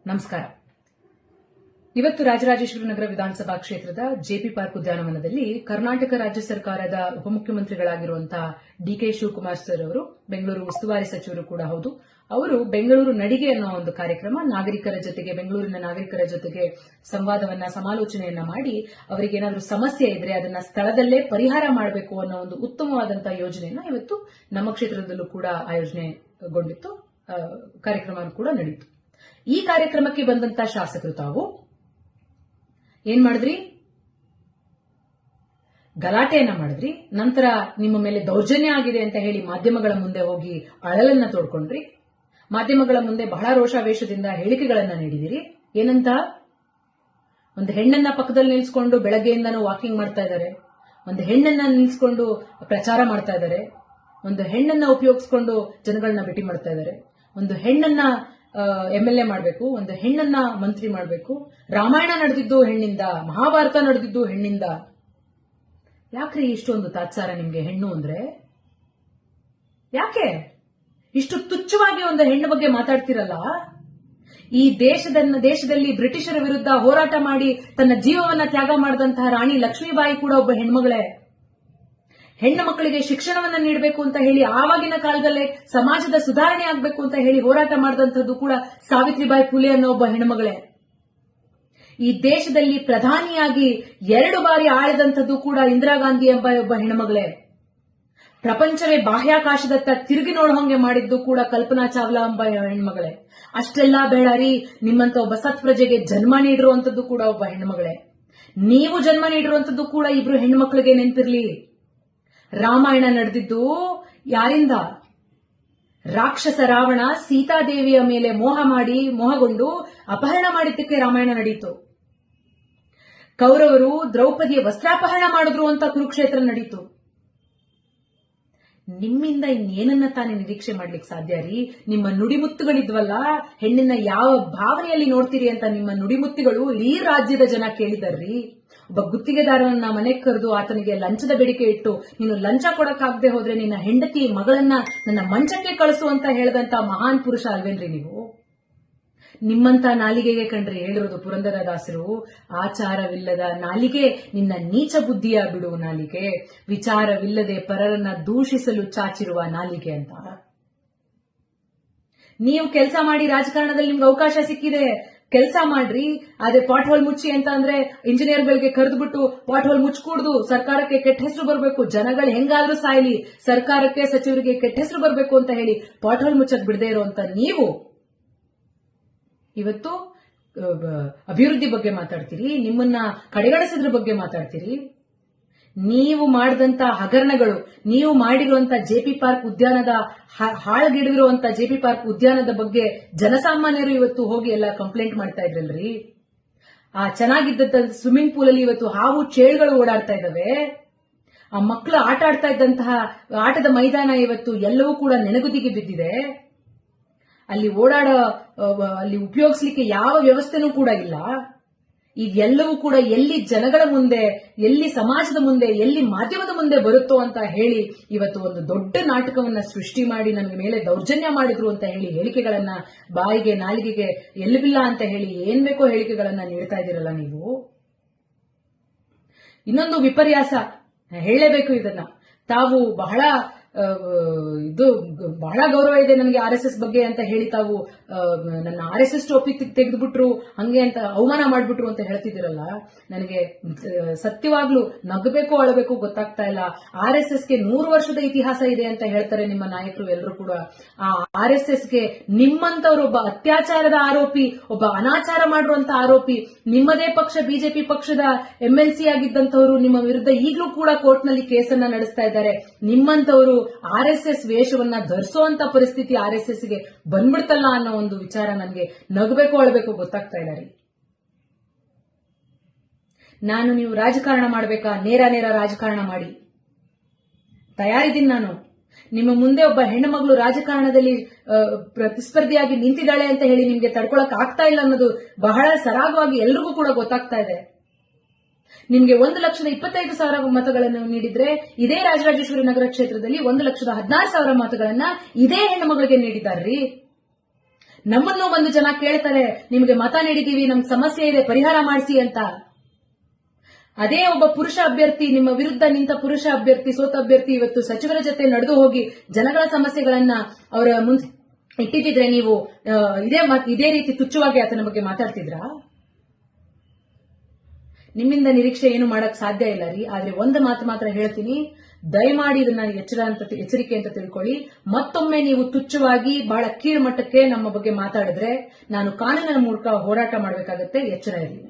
ನಮಸ್ಕಾರ. ಇವತ್ತು ರಾಜರಾಜೇಶ್ವರಿ ನಗರ ವಿಧಾನಸಭಾ ಕ್ಷೇತ್ರದ ಜೆಪಿ ಪಾರ್ಕ್ ಉದ್ಯಾನವನದಲ್ಲಿ ಕರ್ನಾಟಕ ರಾಜ್ಯ ಸರ್ಕಾರದ ಉಪಮುಖ್ಯಮಂತ್ರಿಗಳಾಗಿರುವಂತಹ ಡಿಕೆ ಶಿವಕುಮಾರ್ ಸರ್ ಅವರು, ಬೆಂಗಳೂರು ಉಸ್ತುವಾರಿ ಸಚಿವರು ಕೂಡ ಹೌದು, ಅವರು ಬೆಂಗಳೂರು ನಡಿಗೆ ಅನ್ನೋ ಒಂದು ಕಾರ್ಯಕ್ರಮ ನಾಗರಿಕರ ಜೊತೆಗೆ, ಬೆಂಗಳೂರಿನ ನಾಗರಿಕರ ಜೊತೆಗೆ ಸಂವಾದವನ್ನ, ಸಮಾಲೋಚನೆಯನ್ನ ಮಾಡಿ ಅವರಿಗೆ ಏನಾದರೂ ಸಮಸ್ಯೆ ಇದ್ರೆ ಅದನ್ನ ಸ್ಥಳದಲ್ಲೇ ಪರಿಹಾರ ಮಾಡಬೇಕು ಅನ್ನೋ ಒಂದು ಉತ್ತಮವಾದಂತಹ ಯೋಜನೆಯನ್ನ ಇವತ್ತು ನಮ್ಮ ಕ್ಷೇತ್ರದಲ್ಲೂ ಕೂಡ ಆಯೋಜನೆಗೊಂಡಿತ್ತು. ಕಾರ್ಯಕ್ರಮ ಕೂಡ ನಡೆಯಿತು. ಈ ಕಾರ್ಯಕ್ರಮಕ್ಕೆ ಬಂದಂತ ಶಾಸಕರು ತಾವು ಏನ್ ಮಾಡಿದ್ರಿ? ಗಲಾಟೆಯನ್ನ ಮಾಡಿದ್ರಿ. ನಂತರ ನಿಮ್ಮ ಮೇಲೆ ದೌರ್ಜನ್ಯ ಆಗಿದೆ ಅಂತ ಹೇಳಿ ಮಾಧ್ಯಮಗಳ ಮುಂದೆ ಹೋಗಿ ಅಳಲನ್ನ ತೋಡ್ಕೊಂಡ್ರಿ. ಮಾಧ್ಯಮಗಳ ಮುಂದೆ ಬಹಳ ರೋಷಾವೇಶದಿಂದ ಹೇಳಿಕೆಗಳನ್ನ ನೀಡಿದಿರಿ. ಏನಂತ? ಒಂದು ಹೆಣ್ಣನ್ನ ಪಕ್ಕದಲ್ಲಿ ನಿಲ್ಸ್ಕೊಂಡು ಬೆಳಗ್ಗೆಯಿಂದನೂ ವಾಕಿಂಗ್ ಮಾಡ್ತಾ ಇದ್ದಾರೆ, ಒಂದು ಹೆಣ್ಣನ್ನ ನಿಲ್ಸ್ಕೊಂಡು ಪ್ರಚಾರ ಮಾಡ್ತಾ ಇದ್ದಾರೆ, ಒಂದು ಹೆಣ್ಣನ್ನ ಉಪಯೋಗಿಸ್ಕೊಂಡು ಜನಗಳನ್ನ ಭೇಟಿ ಮಾಡ್ತಾ ಇದ್ದಾರೆ, ಒಂದು ಹೆಣ್ಣನ್ನ MLA ಮಾಡಬೇಕು, ಒಂದು ಹೆಣ್ಣನ್ನ ಮಂತ್ರಿ ಮಾಡಬೇಕು, ರಾಮಾಯಣ ನಡೆದಿದ್ದು ಹೆಣ್ಣಿಂದ, ಮಹಾಭಾರತ ನಡೆದಿದ್ದು ಹೆಣ್ಣಿಂದ. ಯಾಕ್ರಿ ಇಷ್ಟೊಂದು ತಾತ್ಸಾರ ನಿಮ್ಗೆ ಹೆಣ್ಣು ಅಂದ್ರೆ? ಯಾಕೆ ಇಷ್ಟು ತುಚ್ಛವಾಗಿ ಒಂದು ಹೆಣ್ಣು ಬಗ್ಗೆ ಮಾತಾಡ್ತಿರಲ್ಲ? ಈ ದೇಶದಲ್ಲಿ ಬ್ರಿಟಿಷರ ವಿರುದ್ಧ ಹೋರಾಟ ಮಾಡಿ ತನ್ನ ಜೀವವನ್ನ ತ್ಯಾಗ ಮಾಡಿದಂತಹ ರಾಣಿ ಲಕ್ಷ್ಮೀಬಾಯಿ ಕೂಡ ಒಬ್ಬ ಹೆಣ್ಮಗಳೇ. ಹೆಣ್ಣು ಮಕ್ಕಳಿಗೆ ಶಿಕ್ಷಣವನ್ನ ನೀಡಬೇಕು ಅಂತ ಹೇಳಿ ಆವಾಗಿನ ಕಾಲದಲ್ಲೇ ಸಮಾಜದ ಸುಧಾರಣೆ ಆಗಬೇಕು ಅಂತ ಹೇಳಿ ಹೋರಾಟ ಮಾಡಿದಂಥದ್ದು ಕೂಡ ಸಾವಿತ್ರಿಬಾಯಿ ಫುಲೆ ಅನ್ನೋ ಒಬ್ಬ ಹೆಣ್ಮಗಳೇ. ಈ ದೇಶದಲ್ಲಿ ಪ್ರಧಾನಿಯಾಗಿ 2 ಬಾರಿ ಆಳಿದಂಥದ್ದು ಕೂಡ ಇಂದಿರಾ ಗಾಂಧಿ ಎಂಬ ಒಬ್ಬ ಹೆಣ್ಮಗಳೇ. ಪ್ರಪಂಚವೇ ಬಾಹ್ಯಾಕಾಶದತ್ತ ತಿರುಗಿ ನೋಡುವಂಗೆ ಮಾಡಿದ್ದು ಕೂಡ ಕಲ್ಪನಾ ಚಾವ್ಲಾ ಎಂಬ ಹೆಣ್ಮಗಳೇ. ಅಷ್ಟೆಲ್ಲ ಬೇಡಾರಿ, ನಿಮ್ಮಂತ ಒಬ್ಬ ಸತ್ಪ್ರಜೆಗೆ ಜನ್ಮ ನೀಡಿರುವಂತದ್ದು ಕೂಡ ಒಬ್ಬ ಹೆಣ್ಮಗಳೇ. ನೀವು ಜನ್ಮ ನೀಡಿರುವಂತದ್ದು ಕೂಡ 2 ಹೆಣ್ಮಕ್ಳಿಗೆ ನೆನಪಿರ್ಲಿ. ರಾಮಾಯಣ ನಡೆದಿದ್ದು ಯಾರಿಂದ? ರಾಕ್ಷಸ ರಾವಣ ಸೀತಾದೇವಿಯ ಮೇಲೆ ಮೋಹಗೊಂಡು ಅಪಹರಣ ಮಾಡಿದ್ದಕ್ಕೆ ರಾಮಾಯಣ ನಡೆಯಿತು. ಕೌರವರು ದ್ರೌಪದಿಯ ವಸ್ತ್ರಾಪಹರಣ ಮಾಡಿದ್ರು ಅಂತ ಕುರುಕ್ಷೇತ್ರ ನಡೆಯಿತು. ನಿಮ್ಮಿಂದ ಇನ್ನೇನನ್ನ ತಾನೇ ನಿರೀಕ್ಷೆ ಮಾಡ್ಲಿಕ್ಕೆ ಸಾಧ್ಯ ರೀ? ನಿಮ್ಮ ನುಡಿಮುತ್ತುಗಳಿದ್ವಲ್ಲ, ಹೆಣ್ಣನ್ನ ಯಾವ ಭಾವನೆಯಲ್ಲಿ ನೋಡ್ತೀರಿ ಅಂತ ನಿಮ್ಮ ನುಡಿಮುತ್ತಿಗಳು ಇಡೀ ರಾಜ್ಯದ ಜನ ಕೇಳಿದಾರ್ರಿ. ಒಬ್ಬ ಗುತ್ತಿಗೆದಾರನನ್ನ ಮನೆಗೆ ಕರೆದು ಆತನಿಗೆ ಲಂಚದ ಬೇಡಿಕೆ ಇಟ್ಟು, ನೀನು ಲಂಚ ಕೊಡಕ್ಕಾಗದೆ ಹೋದ್ರೆ ನಿನ್ನ ಹೆಂಡತಿ ಮಗಳನ್ನ ನನ್ನ ಮಂಚಕ್ಕೆ ಕಳಿಸು ಅಂತ ಹೇಳಿದಂತ ಮಹಾನ್ ಪುರುಷ ಅಲ್ವೇನ್ರಿ ನೀವು? ನಿಮ್ಮಂತ ನಾಲಿಗೆಗೆ ಕಂಡ್ರೆ ಹೇಳಿರೋದು ಪುರಂದರದಾಸರು, ಆಚಾರವಿಲ್ಲದ ನಾಲಿಗೆ ನಿನ್ನ ನೀಚ ಬುದ್ಧಿಯ ಬಿಡು ನಾಲಿಗೆ, ವಿಚಾರವಿಲ್ಲದೆ ಪರರನ್ನ ದೂಷಿಸಲು ಚಾಚಿರುವ ನಾಲಿಗೆ ಅಂತ. ನೀವು ಕೆಲಸ ಮಾಡಿ, ರಾಜಕಾರಣದಲ್ಲಿ ನಿಮ್ಗೆ ಅವಕಾಶ ಸಿಕ್ಕಿದೆ, ಕೆಲಸ ಮಾಡ್ರಿ. ಆದ್ರೆ ಪಾಟ್ ಹೋಲ್ ಮುಚ್ಚಿ ಅಂತ ಅಂದ್ರೆ ಇಂಜಿನಿಯರ್ಗಳಿಗೆ ಕರೆದುಬಿಟ್ಟು ಪಾಟ್ ಹೋಲ್ ಮುಚ್ಕೂಡ್ದು, ಸರ್ಕಾರಕ್ಕೆ ಕೆಟ್ಟ ಹೆಸರು ಬರಬೇಕು, ಜನಗಳು ಹೆಂಗಾದ್ರೂ ಸಾಯ್ಲಿ, ಸರ್ಕಾರಕ್ಕೆ ಸಚಿವರಿಗೆ ಕೆಟ್ಟ ಹೆಸರು ಬರಬೇಕು ಅಂತ ಹೇಳಿ ಪಾಟ್ ಹೋಲ್ ಮುಚ್ಚಕ್ ಬಿಡದೆ ಇರುವಂತ ನೀವು ಇವತ್ತು ಅಭಿವೃದ್ಧಿ ಬಗ್ಗೆ ಮಾತಾಡ್ತೀರಿ, ನಿಮ್ಮನ್ನ ಕಡೆಗಣಿಸಿದ್ರ ಬಗ್ಗೆ ಮಾತಾಡ್ತೀರಿ. ನೀವು ಮಾಡಿದಂತ ಹಗರಣಗಳು, ನೀವು ಮಾಡಿರುವಂತ ಜೆಪಿ ಪಾರ್ಕ್ ಉದ್ಯಾನದ ಹಾಳ್ಗಿಡಿದಿರುವಂತ ಜೆಪಿ ಪಾರ್ಕ್ ಉದ್ಯಾನದ ಬಗ್ಗೆ ಜನಸಾಮಾನ್ಯರು ಇವತ್ತು ಹೋಗಿ ಎಲ್ಲ ಕಂಪ್ಲೇಂಟ್ ಮಾಡ್ತಾ ಇದ್ರಲ್ರಿ. ಆ ಚೆನ್ನಾಗಿದ್ದಂತ ಸ್ವಿಮ್ಮಿಂಗ್ ಪೂಲ್ ಅಲ್ಲಿ ಇವತ್ತು ಹಾವು ಚೇಳುಗಳು ಓಡಾಡ್ತಾ ಇದಾವೆ. ಆ ಮಕ್ಕಳು ಆಟ ಆಡ್ತಾ ಇದ್ದಂತಹ ಆಟದ ಮೈದಾನ ಇವತ್ತು ಎಲ್ಲವೂ ಕೂಡ ನೆನಗುದಿಗೆ ಬಿದ್ದಿದೆ. ಅಲ್ಲಿ ಅಲ್ಲಿ ಉಪಯೋಗಿಸ್ಲಿಕ್ಕೆ ಯಾವ ವ್ಯವಸ್ಥೆನೂ ಕೂಡ ಇಲ್ಲ. ಇದೆಲ್ಲವೂ ಕೂಡ ಎಲ್ಲಿ ಜನಗಳ ಮುಂದೆ, ಎಲ್ಲಿ ಸಮಾಜದ ಮುಂದೆ, ಎಲ್ಲಿ ಮಾಧ್ಯಮದ ಮುಂದೆ ಬರುತ್ತೋ ಅಂತ ಹೇಳಿ ಇವತ್ತು ಒಂದು ದೊಡ್ಡ ನಾಟಕವನ್ನ ಸೃಷ್ಟಿ ಮಾಡಿ ನನಗೆ ಮೇಲೆ ದೌರ್ಜನ್ಯ ಮಾಡಿದ್ರು ಅಂತ ಹೇಳಿ ಹೇಳಿಕೆಗಳನ್ನ, ಬಾಯಿಗೆ ನಾಲಿಗೆಗೆ ಎಲ್ಲಿಬಿಲ್ಲ ಅಂತ ಹೇಳಿ ಏನ್ ಬೇಕೋ ಹೇಳಿಕೆಗಳನ್ನ ನೀಡ್ತಾ ಇದ್ದೀರಲ್ಲ ನೀವು. ಇನ್ನೊಂದು ವಿಪರ್ಯಾಸ ಹೇಳಲೇಬೇಕು ಇದನ್ನ. ತಾವು ಬಹಳ ಗೌರವ ಇದೆ ನನಗೆ RSS ಬಗ್ಗೆ ಅಂತ ಹೇಳಿ ತಾವು ನನ್ನ RSS ಟಾಪಿಕ್ ತೆಗೆದುಬಿಟ್ರು, ಹಂಗೆ ಅಂತ ಅವಮಾನ ಮಾಡ್ಬಿಟ್ರು ಅಂತ ಹೇಳ್ತಿದ್ದೀರಲ್ಲ. ನನಗೆ ಸತ್ಯವಾಗ್ಲೂ ನಗಬೇಕು ಅಳಬೇಕು ಗೊತ್ತಾಗ್ತಾ ಇಲ್ಲ. RSSಗೆ 100 ವರ್ಷದ ಇತಿಹಾಸ ಇದೆ ಅಂತ ಹೇಳ್ತಾರೆ ನಿಮ್ಮ ನಾಯಕರು ಎಲ್ಲರೂ ಕೂಡ. ಆ RSSಗೆ ನಿಮ್ಮಂತವ್ರು ಒಬ್ಬ ಅತ್ಯಾಚಾರದ ಆರೋಪಿ, ಒಬ್ಬ ಅನಾಚಾರ ಮಾಡುವಂತ ಆರೋಪಿ, ನಿಮ್ಮದೇ ಪಕ್ಷ ಬಿಜೆಪಿ ಪಕ್ಷದ MLC ಆಗಿದ್ದಂತವರು ನಿಮ್ಮ ವಿರುದ್ಧ ಈಗಲೂ ಕೂಡ ಕೋರ್ಟ್ನಲ್ಲಿ ಕೇಸನ್ನ ನಡೆಸ್ತಾ ಇದ್ದಾರೆ. ನಿಮ್ಮಂತವರು RSS ವೇಷವನ್ನ ಧರಿಸುವಂತ ಪರಿಸ್ಥಿತಿ RSSಗೆ ಬಂದ್ಬಿಡ್ತಲ್ಲ ಅನ್ನೋ ಒಂದು ವಿಚಾರ ನನಗೆ ನಗಬೇಕು ಅಳಬೇಕು ಗೊತ್ತಾಗ್ತಾ ಇಲ್ಲ ರೀ. ನೀವು ರಾಜಕಾರಣ ಮಾಡಬೇಕಾ? ನೇರ ರಾಜಕಾರಣ ಮಾಡಿ, ತಯಾರಿದ್ದೀನಿ ನಾನು. ನಿಮ್ಮ ಮುಂದೆ ಒಬ್ಬ ಹೆಣ್ಣು ಮಗಳು ರಾಜಕಾರಣದಲ್ಲಿ ಪ್ರತಿಸ್ಪರ್ಧಿಯಾಗಿ ನಿಂತಿದ್ದಾಳೆ ಅಂತ ಹೇಳಿ ನಿಮ್ಗೆ ತಡ್ಕೊಳಕ್ ಆಗ್ತಾ ಇಲ್ಲ ಅನ್ನೋದು ಬಹಳ ಸರಾಗವಾಗಿ ಎಲ್ರಿಗೂ ಕೂಡ ಗೊತ್ತಾಗ್ತಾ ಇದೆ. ನಿಮ್ಗೆ 1,25,000 ಮತಗಳನ್ನು ನೀಡಿದ್ರೆ ಇದೇ ರಾಜರಾಜೇಶ್ವರಿ ನಗರ ಕ್ಷೇತ್ರದಲ್ಲಿ 1,16,000 ಮತಗಳನ್ನ ಇದೇ ಹೆಣ್ಣು ಮಗಳಿಗೆ ನೀಡಿದಾರ್ರಿ. ನಮ್ಮನ್ನು ಒಂದು ಜನ ಕೇಳ್ತಾರೆ, ನಿಮಗೆ ಮತ ನೀಡಿದೀವಿ, ನಮ್ಗೆ ಸಮಸ್ಯೆ ಇದೆ, ಪರಿಹಾರ ಮಾಡಿಸಿ ಅಂತ. ಅದೇ ಒಬ್ಬ ಪುರುಷ ಅಭ್ಯರ್ಥಿ, ನಿಮ್ಮ ವಿರುದ್ಧ ನಿಂತ ಪುರುಷ ಅಭ್ಯರ್ಥಿ, ಸೋತ ಅಭ್ಯರ್ಥಿ ಇವತ್ತು ಸಚಿವರ ಜೊತೆ ನಡೆದು ಹೋಗಿ ಜನಗಳ ಸಮಸ್ಯೆಗಳನ್ನ ಅವರ ಮುಂದೆ ಇಟ್ಟಿದ್ರೆ ನೀವು ಇದೇ ರೀತಿ ತುಚ್ಛವಾಗಿ ಆತನ ಬಗ್ಗೆ ಮಾತಾಡ್ತಿದ್ರಾ? ನಿಮ್ಮಿಂದ ನಿರೀಕ್ಷೆ ಏನು ಮಾಡಕ್ ಸಾಧ್ಯ ಇಲ್ಲ ರೀ. ಆದ್ರೆ ಒಂದು ಮಾತು ಮಾತ್ರ ಹೇಳ್ತೀನಿ, ದಯಮಾಡಿ ಇದನ್ನ ಎಚ್ಚರಿಕೆ ಅಂತ ತಿಳ್ಕೊಳ್ಳಿ. ಮತ್ತೊಮ್ಮೆ ನೀವು ತುಚ್ಛವಾಗಿ ಬಹಳ ಕೀಳ್ಮಟ್ಟಕ್ಕೆ ನಮ್ಮ ಬಗ್ಗೆ ಮಾತಾಡಿದ್ರೆ ನಾನು ಕಾನೂನಿನ ಮೂಲಕ ಹೋರಾಟ ಮಾಡಬೇಕಾಗತ್ತೆ. ಎಚ್ಚರ ಇರಲಿ.